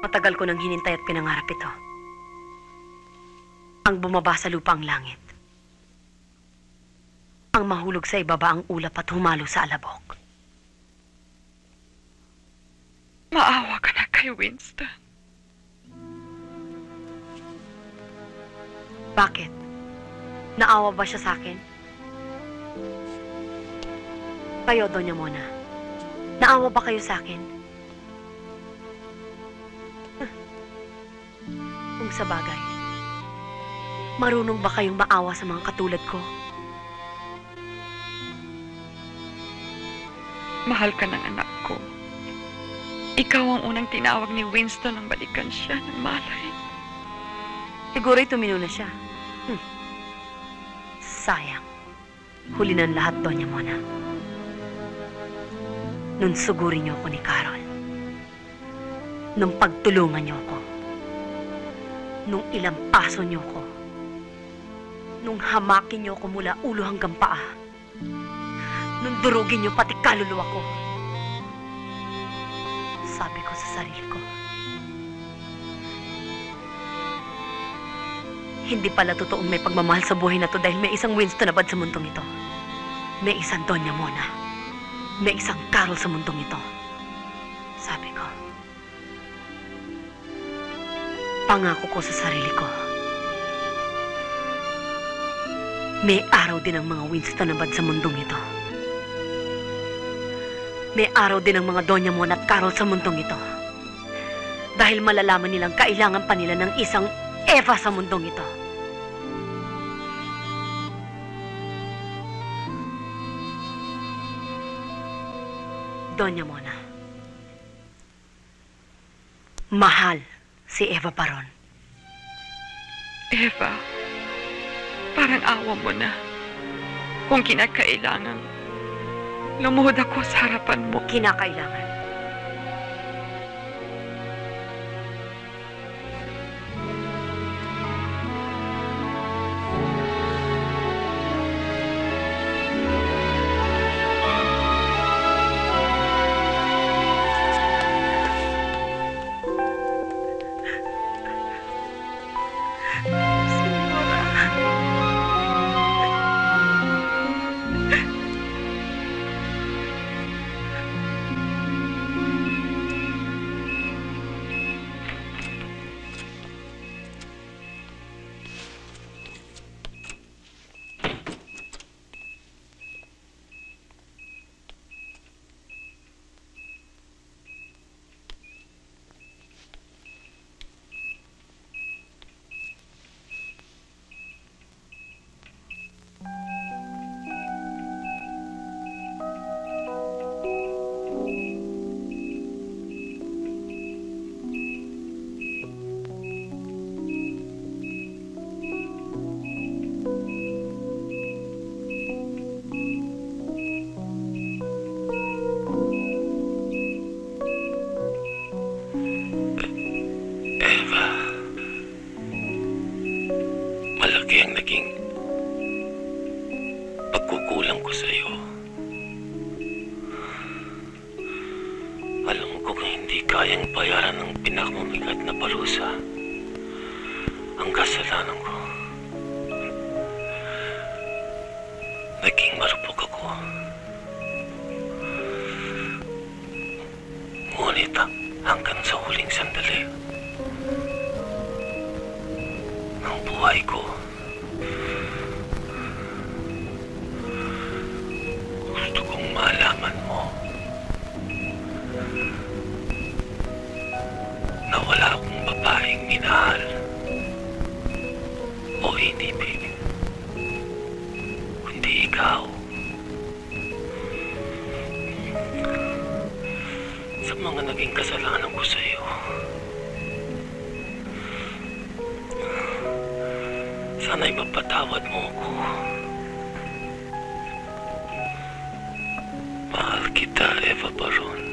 Matagal ko nang hinintay at pinangarap ito. Ang bumaba sa lupa ang langit. Ang mahulog sa ibaba ang ulap at humalo sa alabok. Maawa ka na kay Winston. Bakit? Naawa ba siya sa akin? Kayo, Doña Mona. Naawa ba kayo sa akin? Kung sa bagay, marunong ba kayong maawa sa mga katulad ko? Mahal ka ng anak ko. Ikaw ang unang tinawag ni Winston nang balikan siya ng malay. Siguro'y tumino na siya. Sayang. Huli ng lahat, Doña Mona. Nung sugurin niyo ako ni Carol. Nung pagtulungan niyo ako. Nung ilampaso niyo ko. Nung hamakin niyo ko mula ulo hanggang paa. Nung durugin niyo pati kaluluwa ko. Sabi ko sa sarili ko, hindi pala totoong may pagmamahal sa buhay na to dahil may isang Winston na bad sa mundong ito. May isang Doña Mona. May isang Carol sa mundong ito. Sabi ko, pangako ko sa sarili ko, may araw din ang mga Winston na bad sa mundong ito. May araw din ang mga Doña Mona at Carol sa mundong ito. Dahil malalaman nilang kailangan pa nila ng isang Eva sa mundong ito. Doña Mona, mahal si Eva Paron. Eva, parang awa mo na. Kung kinakailangan, lumuhod ako sa harapan mo. Kinakailangan. Malaki ang naging pagkukulang ko sa iyo. Alam ko kung hindi kayang bayaran ng pinakamabigat na parusa ang kasalanan ko. Naging marupok ako. Ngunit hanggang sa huling sandali ng buhay ko, gusto kong malaman mo na wala akong babaeng minahal o inibig, kundi ikaw. Sa mga naging kasalanan ko sa iyo, sana'y mapatawad mo ako. Mahal kita, Eva Paron.